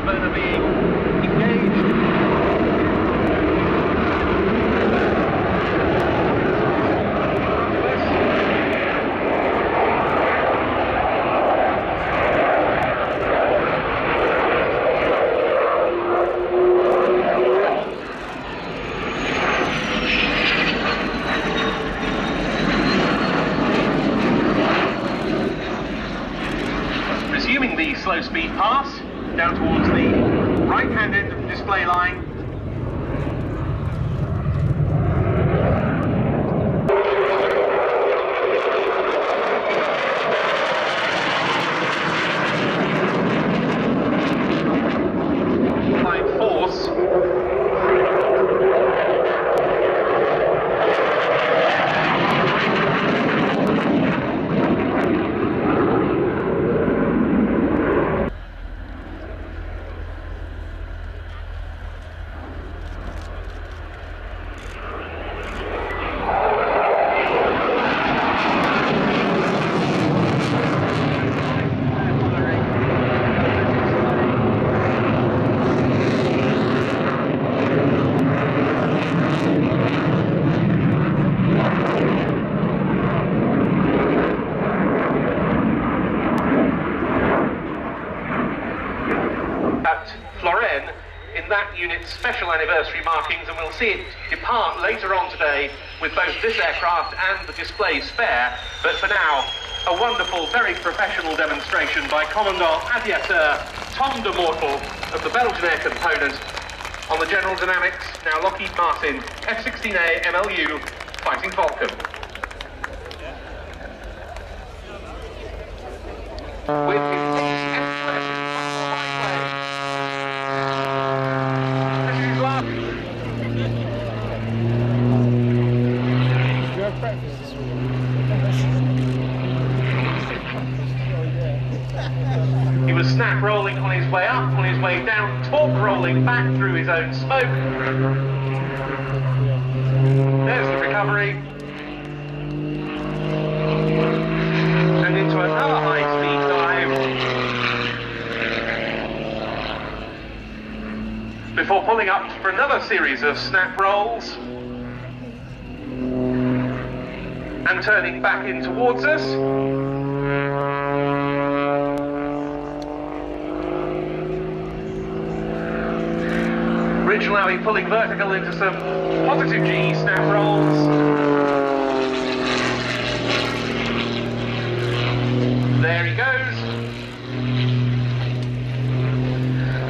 afterburner being engaged. Resuming the slow speed pass down towards the right hand end of the display line. Line force. In that unit's special anniversary markings, and we'll see it depart later on today with both this aircraft and the display spare. But for now, a wonderful, very professional demonstration by Commandant Aviateur Tom de Mortel of the Belgian Air Component on the General Dynamics, now Lockheed Martin F-16A MLU Fighting Falcon. With his He was snap rolling on his way up, on his way down, torque rolling back through his own smoke. There's the recovery. And into another high-speed dive. Before pulling up for another series of snap rolls. And turning back in towards us. Bridge now be pulling vertical into some positive G snap rolls. There he goes.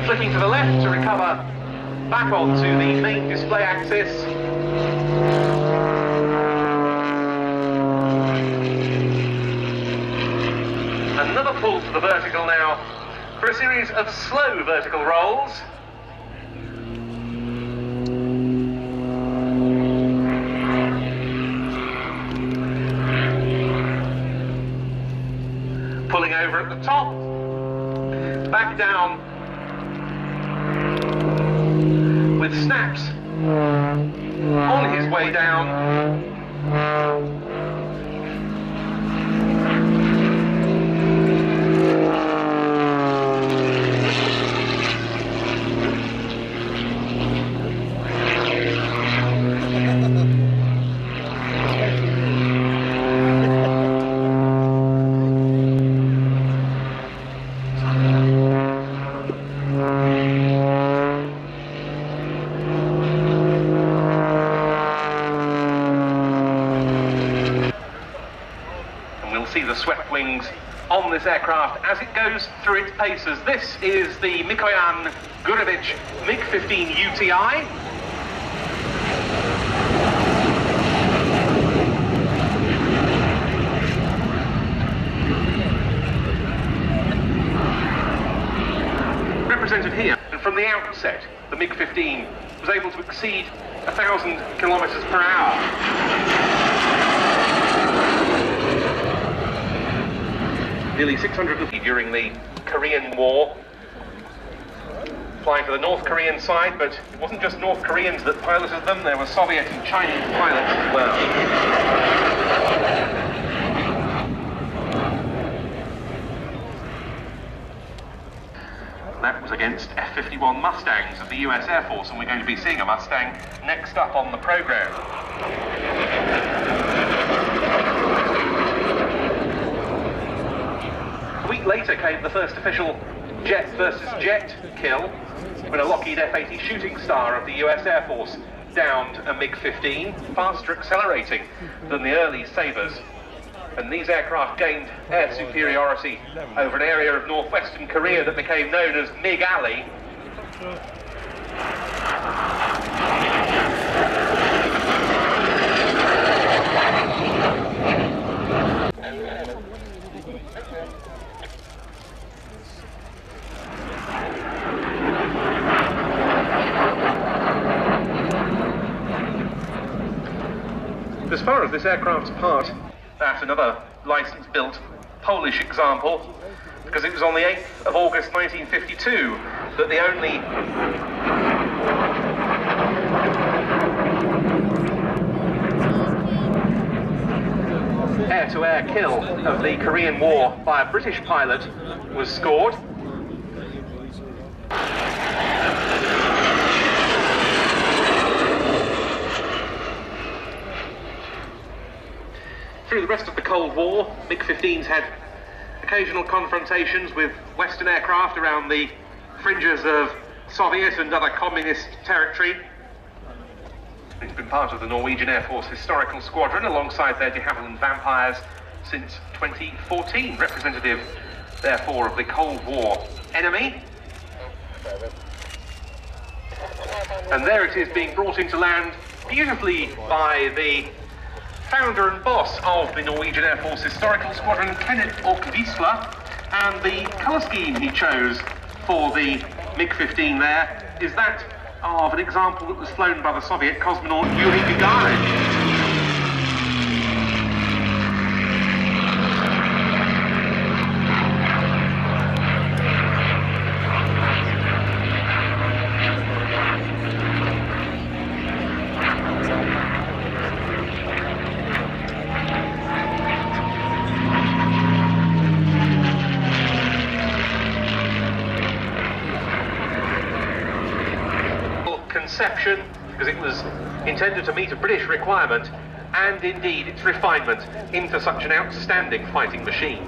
Flicking to the left to recover back onto the main display axis. Another pull to the vertical now for a series of slow vertical rolls. Pulling over at the top, back down with snaps on his way down. See the swept wings on this aircraft as it goes through its paces. This is the Mikoyan Gurevich MiG-15 UTI. Represented here, and from the outset, the MiG-15 was able to exceed 1,000 kilometers per hour. Nearly 600 during the Korean War, flying for the North Korean side, but it wasn't just North Koreans that piloted them, there were Soviet and Chinese pilots as well. That was against latest F-51 Mustangs of the US Air Force, and we're going to be seeing a Mustang next up on the programme. A week later came the first official jet versus jet kill, when a Lockheed F-80 Shooting Star of the US Air Force downed a MiG-15, faster accelerating than the early Sabres. And these aircraft gained air superiority over an area of northwestern Korea that became known as MiG Alley. As far as this aircraft's part, that's another license-built Polish example, because it was on the 8th of August 1952 that the only air-to-air kill of the Korean War by a British pilot was scored. Through the rest of the Cold War, MiG-15s had occasional confrontations with Western aircraft around the fringes of Soviet and other communist territory. It's been part of the Norwegian Air Force Historical Squadron alongside their de Havilland Vampires since 2014, representative therefore of the Cold War enemy. And there it is, being brought into land beautifully by the founder and boss of the Norwegian Air Force Historical Squadron, Kenneth Orkvisla, and the colour scheme he chose for the MiG-15 there is that of an example that was flown by the Soviet cosmonaut Yuri Gagarin. Conception, because it was intended to meet a British requirement, and indeed its refinement into such an outstanding fighting machine.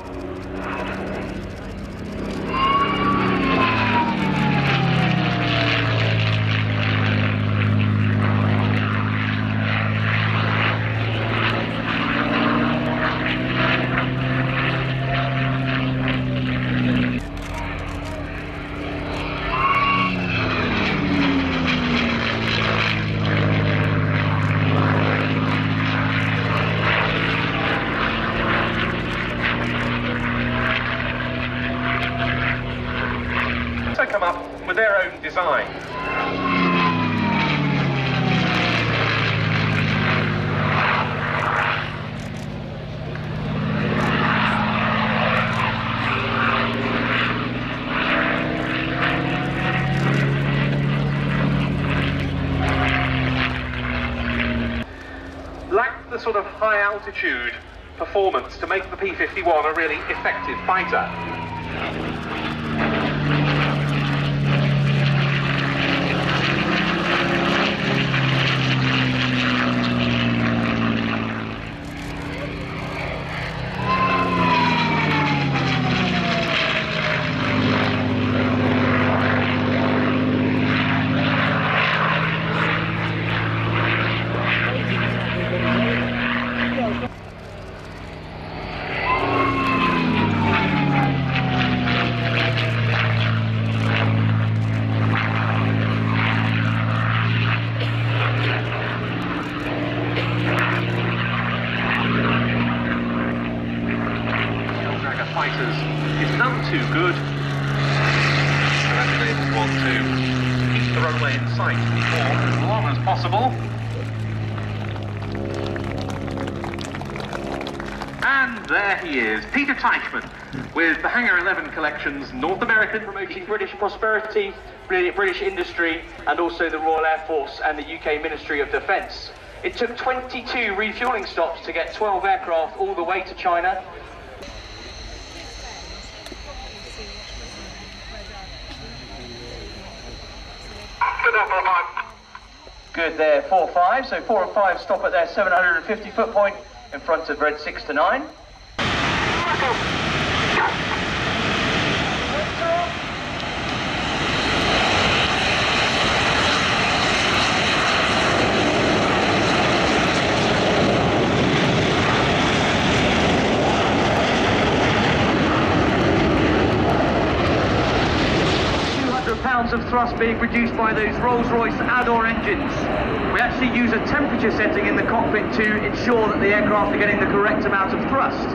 Come up with their own design. Lacked the sort of high altitude performance to make the P-51 a really effective fighter. Fighters is none too good, and that enables one to keep the runway in sight for as long as possible. And there he is, Peter Teichmann, with the Hangar 11 Collection's North American, promoting British prosperity, British industry, and also the Royal Air Force and the UK Ministry of Defence. It took 22 refuelling stops to get 12 aircraft all the way to China. Good there, 4-5. So 4 and 5 stop at their 750 foot point in front of red 6 to 9. 200 pounds of thrust being produced by those Rolls-Royce Ador engines. We actually use a temperature setting in the cockpit to ensure that the aircraft are getting the correct amount of thrust.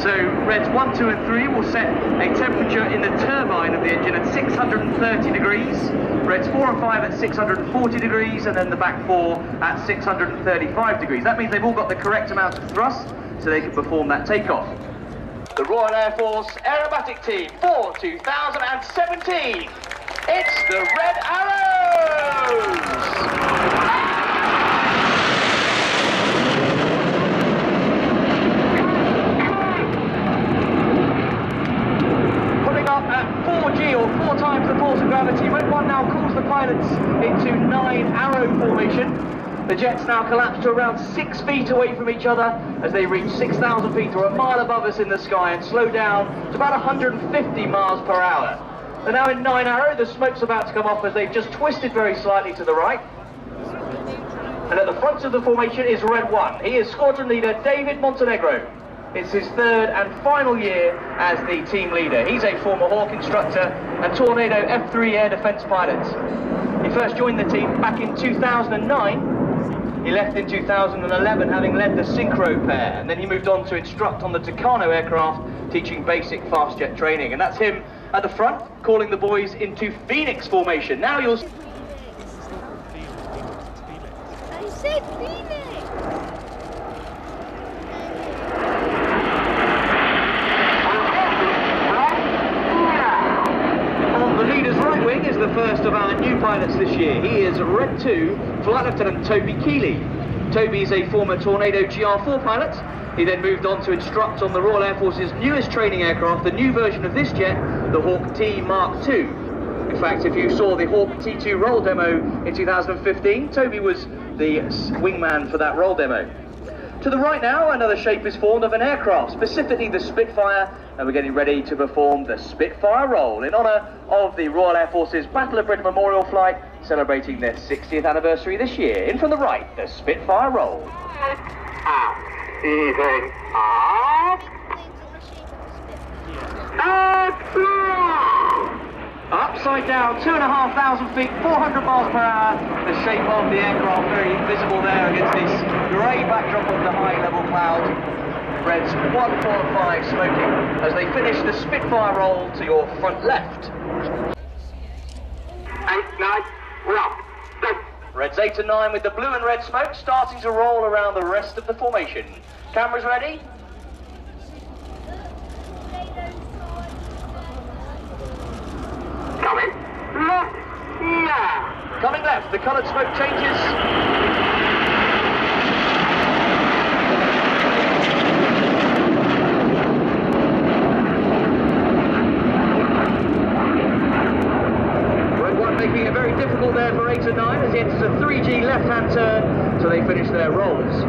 So Reds 1, 2 and 3 will set a temperature in the turbine of the engine at 630 degrees, Reds 4 and 5 at 640 degrees, and then the back 4 at 635 degrees. That means they've all got the correct amount of thrust so they can perform that takeoff. The Royal Air Force Aerobatic Team for 2017. It's the Red Arrows! At 4G, or 4 times the force of gravity, Red 1 now calls the pilots into 9 arrow formation. The jets now collapse to around 6 feet away from each other as they reach 6,000 feet, or a mile above us in the sky, and slow down to about 150 miles per hour. They're now in 9 arrow. The smoke's about to come off as they've just twisted very slightly to the right. And at the front of the formation is Red 1. He is squadron leader David Montenegro. It's his 3rd and final year as the team leader. He's a former Hawk instructor and Tornado F3 air defence pilot. He first joined the team back in 2009. He left in 2011 having led the Synchro pair, and then he moved on to instruct on the Tucano aircraft, teaching basic fast jet training. And that's him at the front, calling the boys into Phoenix formation. Now you'll... I said Phoenix! Right wing is the first of our new pilots this year. He is Red 2, Flight Lieutenant Toby Keeley. Toby is a former Tornado GR4 pilot. He then moved on to instruct on the Royal Air Force's newest training aircraft, the new version of this jet, the Hawk T Mark II. In fact, if you saw the Hawk T2 roll demo in 2015, Toby was the wingman for that roll demo. To the right now, another shape is formed of an aircraft, specifically the Spitfire, and we're getting ready to perform the Spitfire roll in honour of the Royal Air Force's Battle of Britain Memorial Flight, celebrating their 60th anniversary this year. In from the right, the Spitfire roll. Easy. Upside down, 2,500 feet, 400 miles per hour. The shape of the aircraft very visible there against this grey backdrop of the high level cloud. Reds 1, 4 and 5 smoking as they finish the Spitfire roll to your front left. 8, 9, we're up. Reds 8 and 9 with the blue and red smoke starting to roll around the rest of the formation. Cameras ready? Coming left, yeah. Coming left, the coloured smoke changes. Red 1 making it very difficult there for 8 and 9 as he enters a 3G left-hand turn, so they finish their rolls.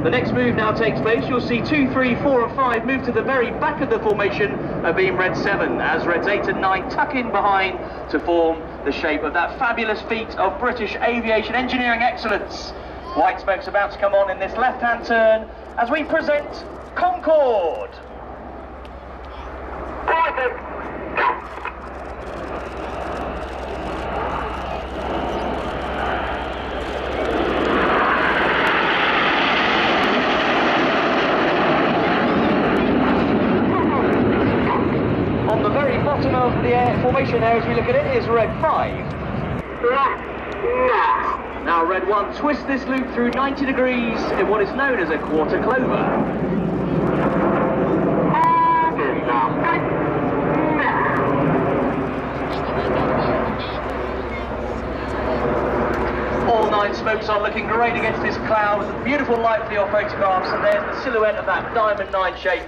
The next move now takes place. You'll see 2, 3, 4 and 5 move to the very back of the formation, being Red 7, as Reds 8 and 9 tuck in behind to form the shape of that fabulous feat of British aviation engineering excellence. White smoke's about to come on in this left-hand turn as we present Concorde. Bottom of the formation there as we look at it is Red 5. Now Red 1 twists this loop through 90 degrees in what is known as a quarter clover. All 9 smokes are looking great against this cloud with beautiful light for your photographs, and there's the silhouette of that Diamond 9 shape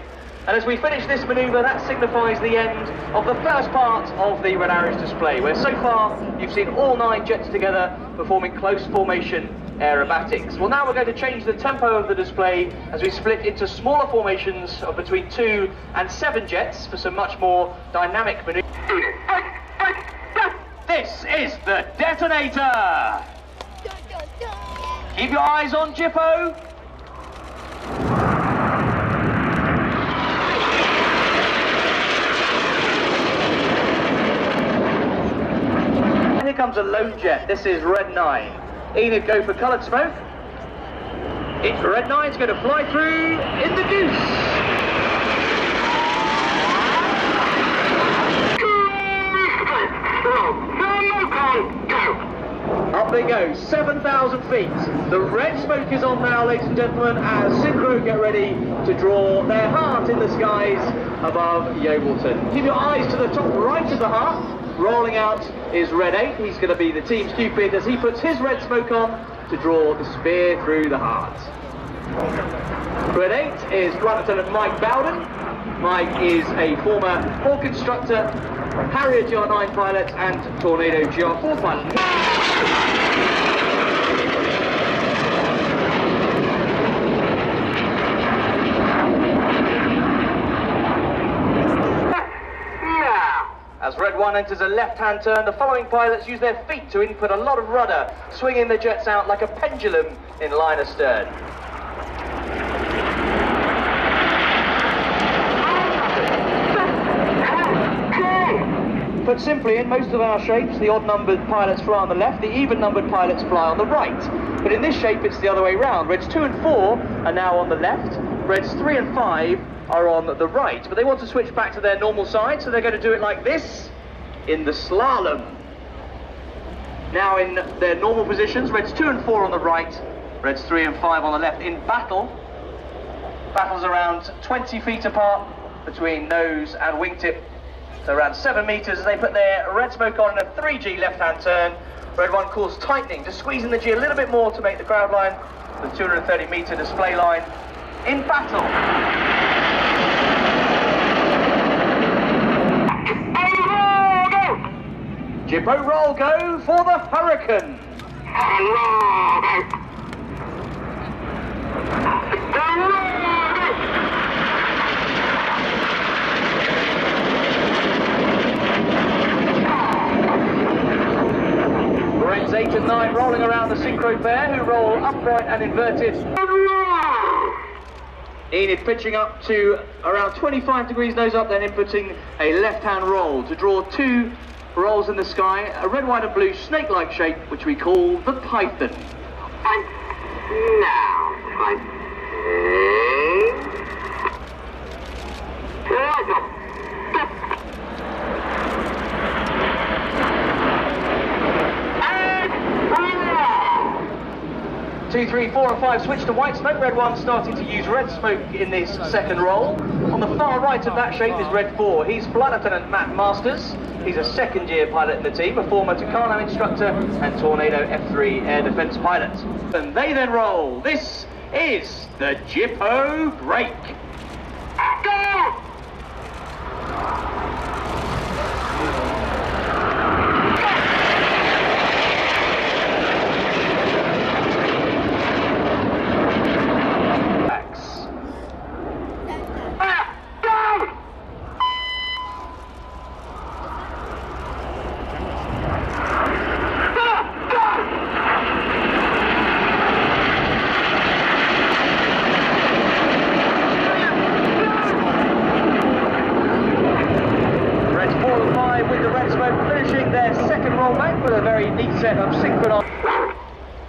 And as we finish this manoeuvre, that signifies the end of the first part of the Red Arrows display, where so far you've seen all 9 jets together performing close formation aerobatics. Well, now we're going to change the tempo of the display as we split into smaller formations of between 2 and 7 jets for some much more dynamic manoeuvres. This is the detonator! Keep your eyes on Jippo. Here comes a lone jet. This is Red 9. Enid, go for coloured smoke. Red 9's going to fly through in the goose. Up they go, 7,000 feet. The red smoke is on now, ladies and gentlemen, as Synchro get ready to draw their heart in the skies above Yeovilton. Keep your eyes to the top right of the heart. Rolling out is Red 8. He's going to be the team's cupid as he puts his red smoke on to draw the spear through the heart. Red 8 is Flight Lieutenant Mike Bowden. Mike is a former Hawk instructor, Harrier GR9 pilot and Tornado GR4 pilot. As Red 1 enters a left-hand turn, the following pilots use their feet to input a lot of rudder, swinging the jets out like a pendulum in line astern. Put simply, in most of our shapes, the odd-numbered pilots fly on the left, the even-numbered pilots fly on the right. But in this shape, it's the other way round. Reds 2 and 4 are now on the left, Reds 3 and 5 are on the right, but they want to switch back to their normal side, so they're going to do it like this in the slalom. Now in their normal positions, Reds 2 and 4 on the right, Reds 3 and 5 on the left. In battle, battles around 20 feet apart between nose and wingtip, so around 7 meters, as they put their red smoke on in a 3G left-hand turn. Red 1 calls tightening, just squeezing the G a little bit more to make the crowd line, the 230 meter display line. In battle, Jippo roll go for the Hurricane. Reds 8 and 9 rolling around the synchro pair, who roll upright and inverted. Enid pitching up to around 25 degrees nose up, then inputting a left-hand roll to draw 2 rolls in the sky, a red, white and blue snake-like shape, which we call the Python. And now, I think... 2, 3, 4 and 5 switch to white smoke. Red 1 starting to use red smoke in this second roll. On the far right of that shape is Red 4. He's Flight Lieutenant Matt Masters. He's a second-year pilot in the team, a former Tucano instructor and Tornado F3 air defense pilot. And they then roll. This is the Jippo break. Go!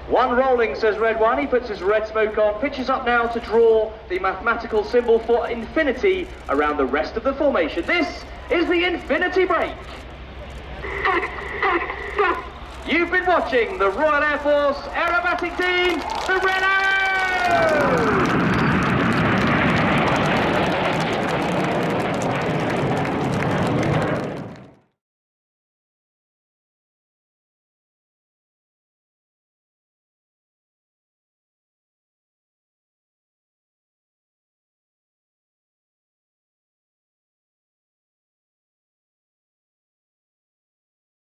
One rolling, says Red 1. He puts his red smoke on, pitches up now to draw the mathematical symbol for infinity around the rest of the formation. This is the infinity break. You've been watching the Royal Air Force aerobatic team, the Red Arrows!